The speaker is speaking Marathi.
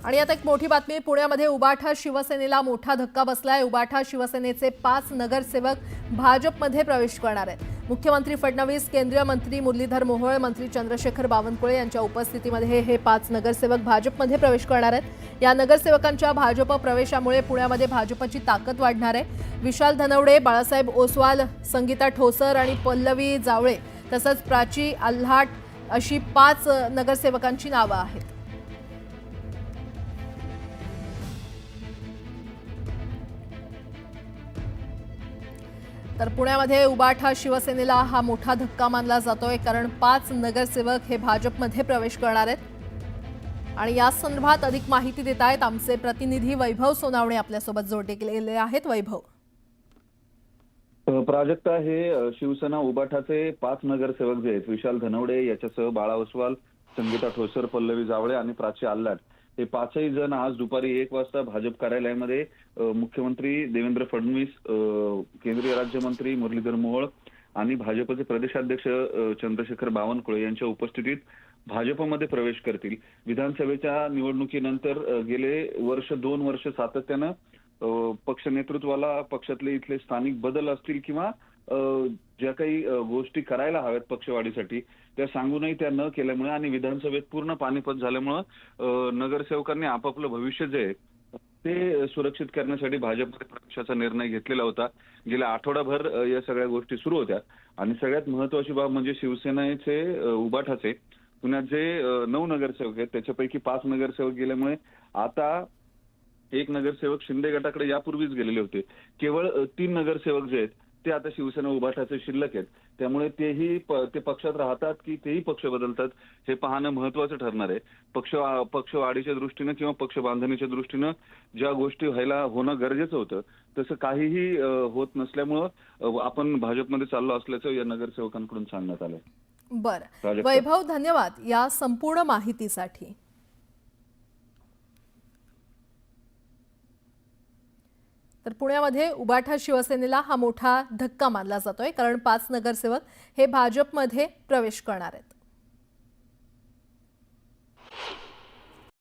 आणि आता एक मोठी बातमी पुण्यामध्ये उबाठा शिवसेनेला मोठा धक्का बसलाय। उबाठा शिवसेनेचे 5 नगरसेवक भाजपमध्ये प्रवेश करणार आहेत। मुख्यमंत्री फडणवीस, केंद्रीय मंत्री मुरलीधर मोहोळ, मंत्री चंद्रशेखर बावनकुळे यांच्या उपस्थितीमध्ये हे 5 नगरसेवक भाजपमध्ये प्रवेश करणार आहेत। या नगरसेवकांच्या भाजप प्रवेशामुळे पुण्यामध्ये भाजपची ताकद वाढणार आहे। विशाल धनवडे, बाळासाहेब ओसवाल, संगीता ठोसर आणि पल्लवी जावळे तसंच प्राची आल्हाट अशी 5 नगरसेवकांची नावे आहेत। तर पुण्यामध्ये उबाठा शिवसेनेला हा मोठा धक्का मानला जातोय, कारण 5 नगरसेवक हे भाजपमध्ये प्रवेश करणार आहेत। आणि या संदर्भात अधिक माहिती देत आहेत आमचे प्रतिनिधी वैभव सोनावणे आपल्यासोबत जोडले गेलेले आहेत। वैभव, प्राजक्ता, हे शिवसेना उबाठाचे 5 नगरसेवक जे आहेत, विशाल धनवडे याच्यासह बाळा ओसवाल, संगीता ठोसर, पल्लवी जावळे आणि प्राची आल्हाट, हे 5ही जण आज दुपारी 1 वाजता भाजप कार्यालयामध्ये मुख्यमंत्री देवेंद्र फडणवीस, केंद्रीय राज्यमंत्री मुरलीधर मोहोळ आणि भाजपचे प्रदेशाध्यक्ष चंद्रशेखर बावनकुळे यांच्या उपस्थितीत भाजपमध्ये प्रवेश करतील। विधानसभेच्या निवडणुकीनंतर गेले 2 वर्ष सातत्यानं पक्ष नेतृत्वाला पक्षातले इथले स्थानिक बदल असतील किंवा ज्या काही गोष्टी करायला हव्यात पक्षवाढीसाठी त्या सांगूनही त्या न केल्यामुळे आणि विधानसभेत पूर्ण पाणीपत झाल्यामुळे नगरसेवकांनी आपापलं भविष्य जे आहे ते सुरक्षित करण्यासाठी भाजपमध्ये प्रवेशाचा निर्णय घेतलेला होता। गेल्या आठवडाभर या सगळ्या गोष्टी सुरू होत्या आणि सगळ्यात महत्त्वाची बाब म्हणजे शिवसेनेचे उबाठाचे पुण्यात जे 9 नगरसेवक आहेत त्याच्यापैकी 5 नगरसेवक गेल्यामुळे आता एक नगरसेवक शिंदे गटाकडे यापूर्वीच गेलेले होते। केवळ 3 नगरसेवक जे आहेत ते आता शिवसेना उबाठाचे शिल्लक आहेत, त्यामुळे ते पक्षात राहतात की तेही पक्ष बदलतात हे पाहणं महत्त्वाचं ठरणार आहे। पक्षवाढीच्या दृष्टीनं किंवा पक्ष बांधणीच्या दृष्टीनं ज्या गोष्टी होणं गरजेचं होतं तसं काहीही होत नसल्यामुळं आपण भाजपमध्ये चाललो असल्याचं या नगरसेवकांकडून सांगण्यात आलंय। बरं वैभव, धन्यवाद या संपूर्ण माहितीसाठी। तर पुण्यामध्ये उबाठा शिवसेनेला हा मोठा धक्का मानला जातोय, कारण 5 नगरसेवक हे भाजपमध्ये प्रवेश करणार आहेत।